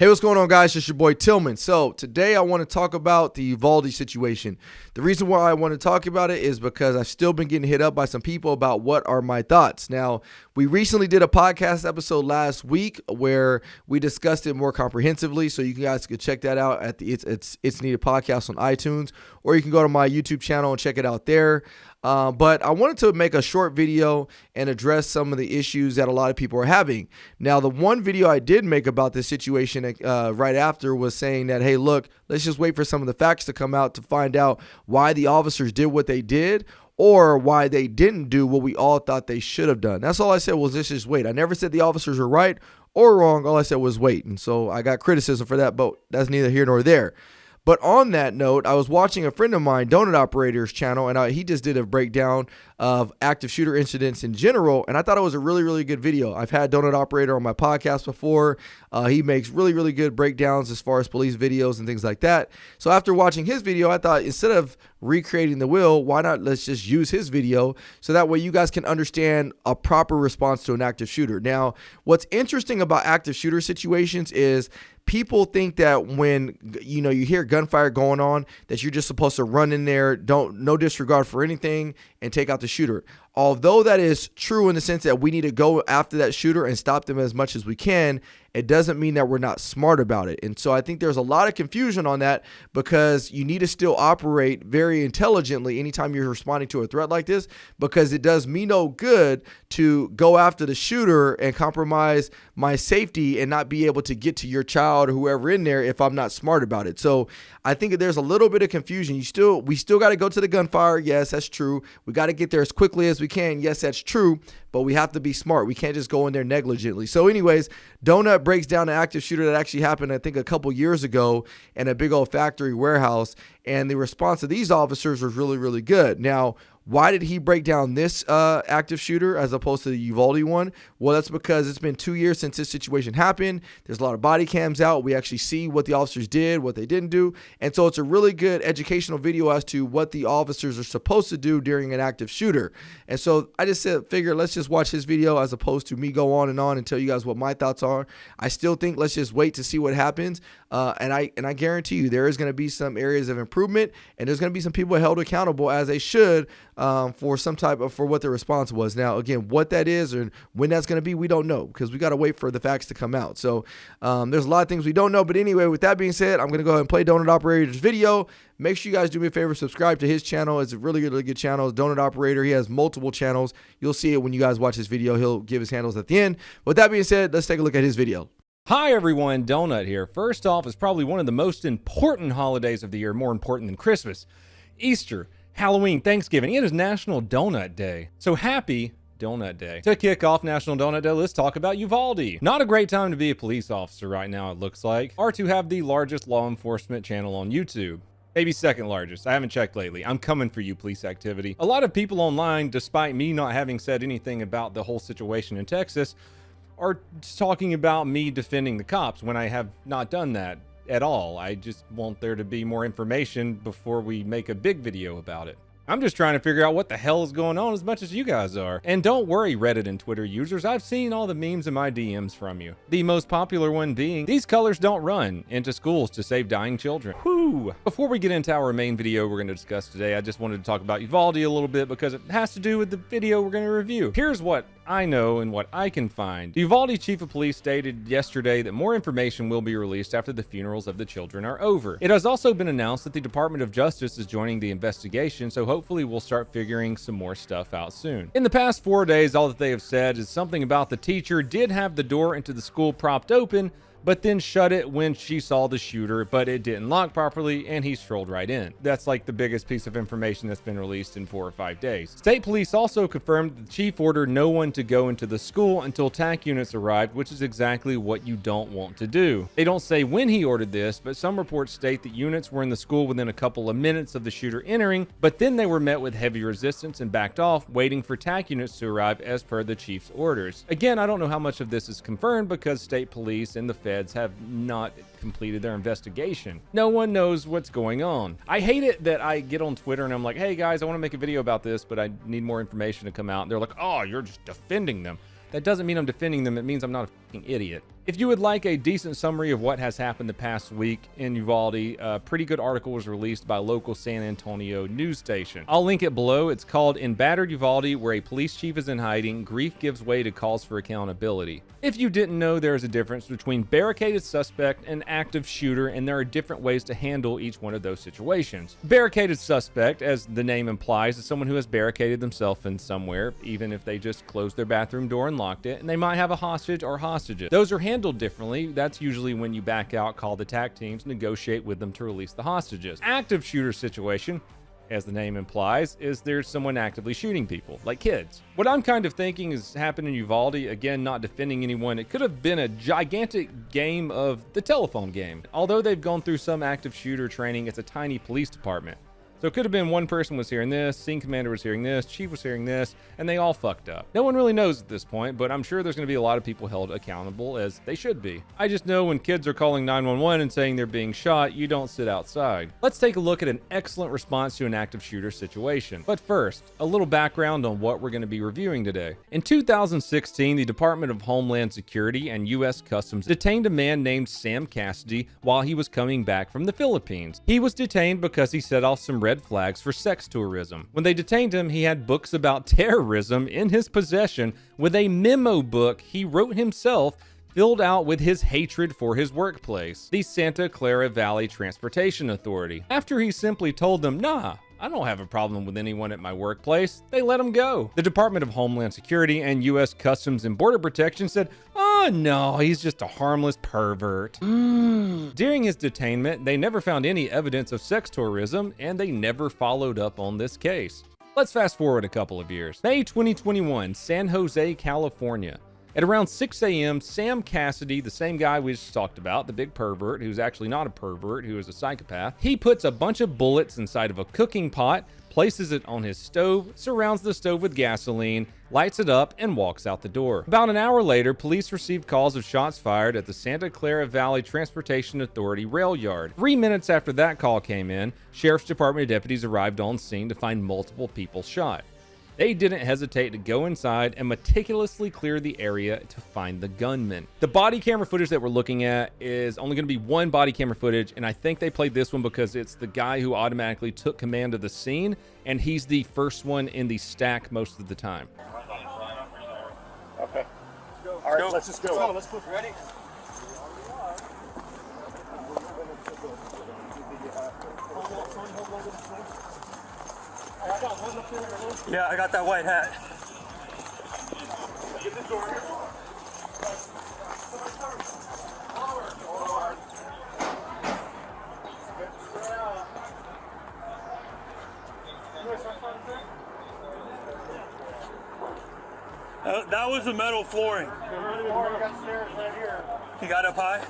Hey, what's going on, guys? It's your boy Tillman. So today I want to talk about the Uvalde situation. The reason why I want to talk about it is because I've still been getting hit up by some people about what are my thoughts. Now, we recently did a podcast episode last week where we discussed it more comprehensively, so you guys can check that out at the It's Needed podcast on iTunes, or you can go to my YouTube channel and check it out there. But I wanted to make a short video and address some of the issues that a lot of people are having. Now, the one video I did make about this situation right after was saying that, hey, look, let's just wait for some of the facts to come out to find out why the officers did what they did or why they didn't do what we all thought they should have done. That's all I said was let's just wait. I never said the officers were right or wrong. All I said was wait. And so I got criticism for that, but that's neither here nor there. But on that note, I was watching a friend of mine, Donut Operator's channel, and he just did a breakdown of active shooter incidents in general, and I thought it was a really, really good video. I've had Donut Operator on my podcast before. He makes really, really good breakdowns as far as police videos and things like that. So after watching his video, I thought instead of recreating the wheel, why not let's just use his video so that way you guys can understand a proper response to an active shooter. Now, what's interesting about active shooter situations is people think that when you hear gunfire going on that you're just supposed to run in there, no disregard for anything, and take out the shooter. Although that is true in the sense that we need to go after that shooter and stop them as much as we can, it doesn't mean that we're not smart about it. And so I think there's a lot of confusion on that because you need to still operate very intelligently anytime you're responding to a threat like this, because it does me no good to go after the shooter and compromise my safety and not be able to get to your child or whoever in there if I'm not smart about it. So I think that there's a little bit of confusion. We still got to go to the gunfire. Yes, that's true. We got to get there as quickly as we can. Yes, that's true. But we have to be smart. We can't just go in there negligently. So anyways, Donut breaks down an active shooter that actually happened, I think, a couple years ago in a big old factory warehouse. And the response of these officers was really, really good. Now, why did he break down this active shooter as opposed to the Uvalde one? Well, that's because it's been 2 years since this situation happened. There's a lot of body cams out. We actually see what the officers did, what they didn't do. And so it's a really good educational video as to what the officers are supposed to do during an active shooter. And so I just figure let's just watch his video as opposed to me go on and tell you guys what my thoughts are. I still think let's just wait to see what happens. And I guarantee you there is going to be some areas of improvement, and there's going to be some people held accountable as they should for what their response was. Now, again, what that is and when that's going to be, we don't know because we got to wait for the facts to come out. So there's a lot of things we don't know. But anyway, with that being said, I'm going to go ahead and play Donut Operator's video. Make sure you guys do me a favor, subscribe to his channel. It's a really, really good channel. It's Donut Operator. He has multiple channels. You'll see it when you guys watch this video. He'll give his handles at the end. With that being said, let's take a look at his video. Hi everyone, Donut here. First off, it's probably one of the most important holidays of the year, more important than Christmas, Easter, Halloween, Thanksgiving. It is National Donut Day. So happy Donut Day. To kick off National Donut Day, let's talk about Uvalde. Not a great time to be a police officer right now, it looks like, or to have the largest law enforcement channel on YouTube. Maybe second largest. I haven't checked lately. I'm coming for you, police activity. A lot of people online, despite me not having said anything about the whole situation in Texas, are talking about me defending the cops when I have not done that at all. I just want there to be more information before we make a big video about it. I'm just trying to figure out what the hell is going on as much as you guys are. And don't worry, Reddit and Twitter users, I've seen all the memes in my DMs from you. The most popular one being, these colors don't run into schools to save dying children. Whew. Before we get into our main video we're going to discuss today, I just wanted to talk about Uvalde a little bit because it has to do with the video we're going to review. Here's what I know and what I can find. The Uvalde chief of police stated yesterday that more information will be released after the funerals of the children are over. It has also been announced that the Department of Justice is joining the investigation, so hopefully we'll start figuring some more stuff out soon. In the past 4 days, all that they have said is something about the teacher did have the door into the school propped open, but then shut it when she saw the shooter, but it didn't lock properly and he strolled right in. That's like the biggest piece of information that's been released in 4 or 5 days. State police also confirmed that the chief ordered no one to go into the school until TAC units arrived, which is exactly what you don't want to do. They don't say when he ordered this, but some reports state that units were in the school within a couple of minutes of the shooter entering, but then they were met with heavy resistance and backed off, waiting for TAC units to arrive as per the chief's orders. Again, I don't know how much of this is confirmed because state police and the feds have not completed their investigation. No one knows what's going on. I hate it that I get on Twitter and I'm like, hey guys, I want to make a video about this, but I need more information to come out. And they're like, oh, you're just defending them. That doesn't mean I'm defending them. It means I'm not a fucking idiot. If you would like a decent summary of what has happened the past week in Uvalde, a pretty good article was released by a local San Antonio news station. I'll link it below. It's called "In Battered Uvalde, Where a Police Chief is in Hiding, Grief Gives Way to Calls for Accountability." If you didn't know, there is a difference between barricaded suspect and active shooter, and there are different ways to handle each one of those situations. Barricaded suspect, as the name implies, is someone who has barricaded themselves in somewhere, even if they just closed their bathroom door and locked it, and they might have a hostage or hostages. Those are handled differently. That's usually when you back out, call the TAC teams, negotiate with them to release the hostages. Active shooter situation, as the name implies, is there's someone actively shooting people, like kids. What I'm kind of thinking is happened in Uvalde, again, not defending anyone, it could have been a gigantic game of the telephone game. Although they've gone through some active shooter training, it's a tiny police department. So it could have been one person was hearing this, scene commander was hearing this, chief was hearing this, and they all fucked up. No one really knows at this point, but I'm sure there's going to be a lot of people held accountable, as they should be. I just know when kids are calling 911 and saying they're being shot, you don't sit outside. Let's take a look at an excellent response to an active shooter situation. But first, a little background on what we're going to be reviewing today. In 2016, the Department of Homeland Security and U.S. Customs detained a man named Sam Cassidy while he was coming back from the Philippines. He was detained because he set off some red flags for sex tourism. When they detained him, he had books about terrorism in his possession with a memo book he wrote himself, filled out with his hatred for his workplace, the Santa Clara Valley Transportation Authority. After he simply told them, "Nah, I don't have a problem with anyone at my workplace," they let him go. The Department of Homeland Security and U.S. Customs and Border Protection said, "Oh no, he's just a harmless pervert." During his detainment, they never found any evidence of sex tourism, and they never followed up on this case. Let's fast forward a couple of years. May 2021, San Jose, California. At around 6 a.m., Sam Cassidy, the same guy we just talked about, the big pervert, who's actually not a pervert, who is a psychopath, he puts a bunch of bullets inside of a cooking pot, places it on his stove, surrounds the stove with gasoline, lights it up, and walks out the door. About an hour later, police received calls of shots fired at the Santa Clara Valley Transportation Authority rail yard. 3 minutes after that call came in, Sheriff's Department deputies arrived on scene to find multiple people shot. They didn't hesitate to go inside and meticulously clear the area to find the gunman. The body camera footage that we're looking at is only going to be one body camera footage, and I think they played this one because it's the guy who automatically took command of the scene, and he's the first one in the stack most of the time. Okay. All right, let's just go. Let's put ready. Yeah, I got that white hat. Get the door. That was the metal flooring. You got up high?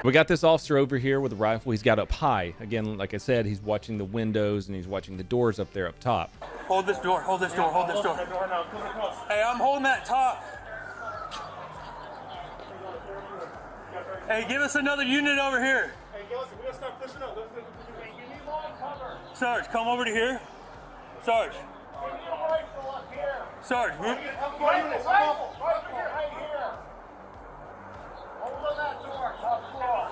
We got this officer over here with a rifle. He's got up high. Again, like I said, he's watching the windows and he's watching the doors up there up top. Hold this door, hold this door, hold this door. Hey, I'm holding that top. Hey, give us another unit over here. Hey, we're gonna start pushing up. You need more cover. Sarge, come over to here. Sarge. We need a rifle up here. Sarge, move. Rifle, right here. Hold that door, top floor.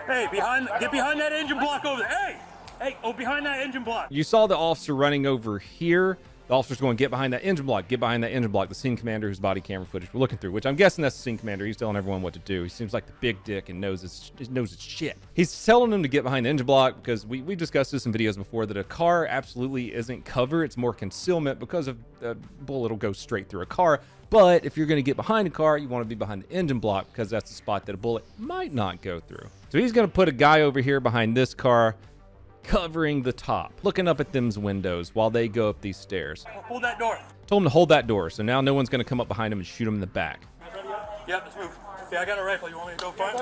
Hey, get behind that engine block over there. Hey, behind that engine block. You saw the officer running over here. The officer's going, "Get behind that engine block, get behind that engine block." The scene commander whose body camera footage we're looking through, which I'm guessing that's the scene commander. He's telling everyone what to do. He seems like the big dick and knows his shit. He's telling them to get behind the engine block because we discussed this in videos before that a car absolutely isn't cover. It's more concealment because of a bullet will go straight through a car. But if you're going to get behind a car, you want to be behind the engine block because that's the spot that a bullet might not go through. So he's going to put a guy over here behind this car, covering the top, looking up at them's windows while they go up these stairs. Hold that door. Told him to hold that door, so now no one's going to come up behind him and shoot him in the back. Yep, let's move. Yeah, I got a rifle. You want me to go front?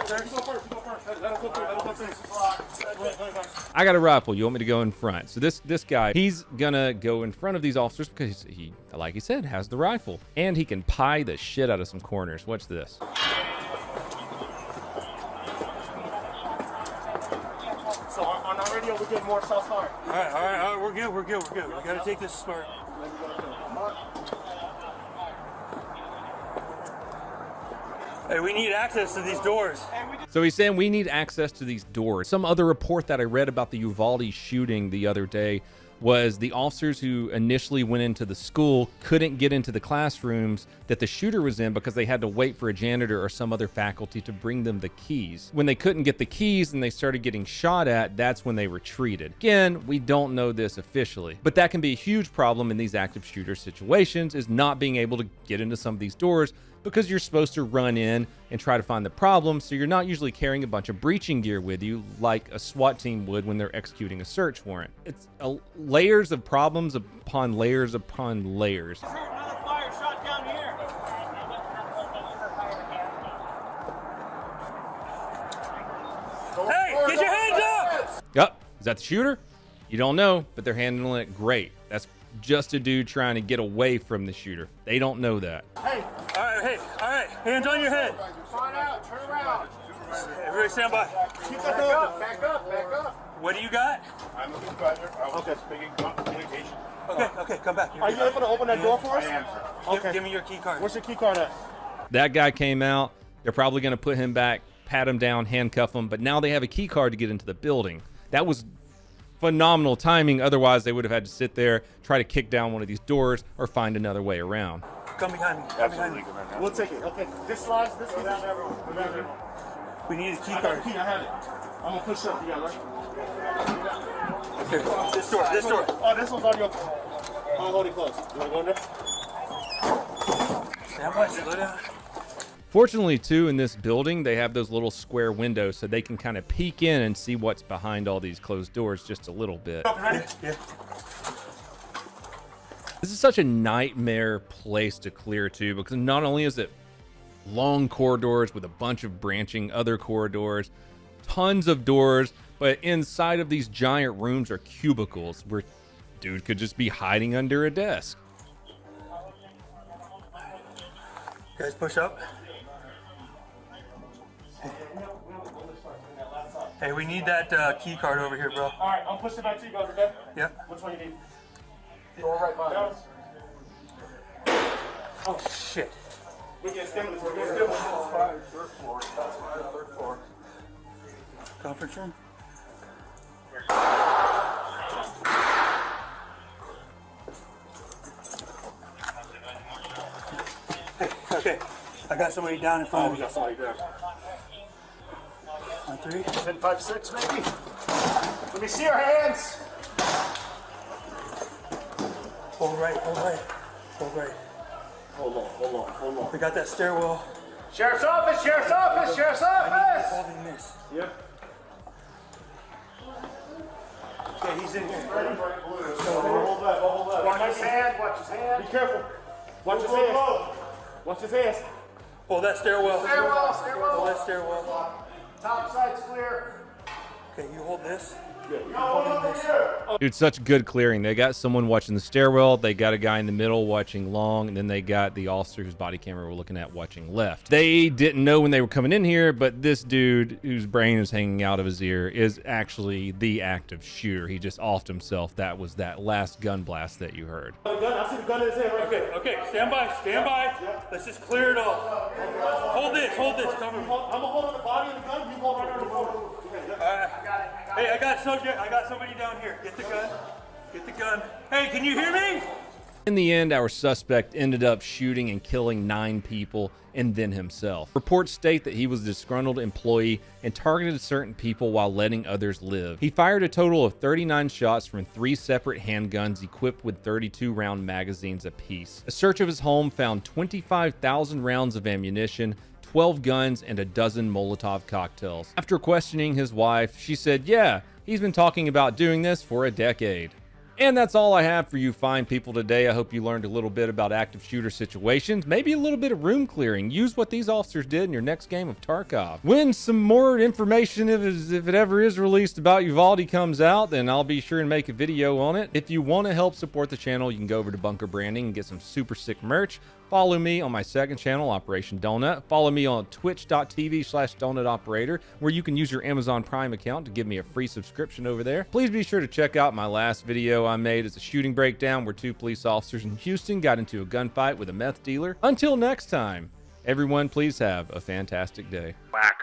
I got a rifle. You want me to go in front? So this guy, he's gonna go in front of these officers because he, like he said, has the rifle. And he can pie the shit out of some corners. Watch this. So on our radio, we're getting more shots fired. All right, we're good. We gotta take this smart. Hey, we need access to these doors. So he's saying we need access to these doors. Some other report that I read about the Uvalde shooting the other day was the officers who initially went into the school couldn't get into the classrooms that the shooter was in because they had to wait for a janitor or some other faculty to bring them the keys. When they couldn't get the keys and they started getting shot at, that's when they retreated. Again, we don't know this officially, but that can be a huge problem in these active shooter situations, is not being able to get into some of these doors because you're supposed to run in and try to find the problem, so you're not usually carrying a bunch of breaching gear with you like a SWAT team would when they're executing a search warrant. It's layers of problems upon layers upon layers. Another fire shot down here. Hey, get your hands up! Yep, is that the shooter? You don't know, but they're handling it great. That's just a dude trying to get away from the shooter. They don't know that. Hey, all right, hands on your head. Find out, turn around. Everybody stand by. Keep that up, back up, back up. What do you got? I'm a supervisor. I was just speaking communication. Okay, come back. Are you able to open that door for us? I am, sir. Okay. Give me your key card. What's your key card at? That guy came out. They're probably going to put him back, pat him down, handcuff him, but now they have a key card to get into the building. That was phenomenal timing. Otherwise, they would have had to sit there, try to kick down one of these doors, or find another way around. Come behind me. Come behind me. We'll take it. Okay. This slides, this goes out everyone. We need a key I got card. the key, I have it. I'm gonna push up together. Okay, this door. Oh, this one's already open. I'll hold it close. You wanna go in there? Stand by, slow down. Fortunately, too, in this building, they have those little square windows so they can kind of peek in and see what's behind all these closed doors just a little bit. Ready? Yeah. This is such a nightmare place to clear, too, because not only is it long corridors with a bunch of branching other corridors, tons of doors, but inside of these giant rooms are cubicles where dude could just be hiding under a desk. Guys, push up. Hey, we need that key card over here, bro. All right, I'm pushing back to you guys, okay? Yep. Which one you need? Door right behind us. Oh, shit. We get stimulus. We get stimulus. Third floor. Conference room? Hey, okay. I got somebody down in front of We me. got somebody there. 1, 3. 10, 5, 6, maybe. Let me see your hands. Hold right. Hold on. We got that stairwell. Sheriff's office. Holding this. Yep. Okay, he's in here. Hold that. Watch his hand. Be careful. Watch his hands. Watch his hands. Hold that stairwell. Stairwell. Hold that stairwell. Top side's clear. Okay, you hold this. Dude, such good clearing. They got someone watching the stairwell, they got a guy in the middle watching long, and then they got the officer whose body camera we're looking at watching left. They didn't know when they were coming in here, but this dude whose brain is hanging out of his ear is actually the active shooter. He just offed himself. That was that last gun blast that you heard. I see the gun in his hand right there. Okay, stand by. Let's just clear it off. Hold this, cover me. I'm gonna hold on the body of the gun. You hold right on the body. Hey, I got somebody down here. Get the gun. Hey, can you hear me? In the end, our suspect ended up shooting and killing 9 people and then himself. Reports state that he was a disgruntled employee and targeted certain people while letting others live. He fired a total of 39 shots from 3 separate handguns equipped with 32-round magazines apiece. A search of his home found 25,000 rounds of ammunition, 12 guns, and a dozen Molotov cocktails. After questioning his wife, she said, yeah, he's been talking about doing this for a decade. And that's all I have for you fine people today. I hope you learned a little bit about active shooter situations, maybe a little bit of room clearing. Use what these officers did in your next game of Tarkov. When some more information, if it ever is released about Uvalde comes out, then I'll be sure and make a video on it. If you want to help support the channel, you can go over to Bunker Branding and get some super sick merch. Follow me on my second channel, Operation Donut. Follow me on twitch.tv/donutoperator, where you can use your Amazon Prime account to give me a free subscription over there. Please be sure to check out my last video I made. It's a shooting breakdown where 2 police officers in Houston got into a gunfight with a meth dealer. Until next time, Everyone, please have a fantastic day. Whack.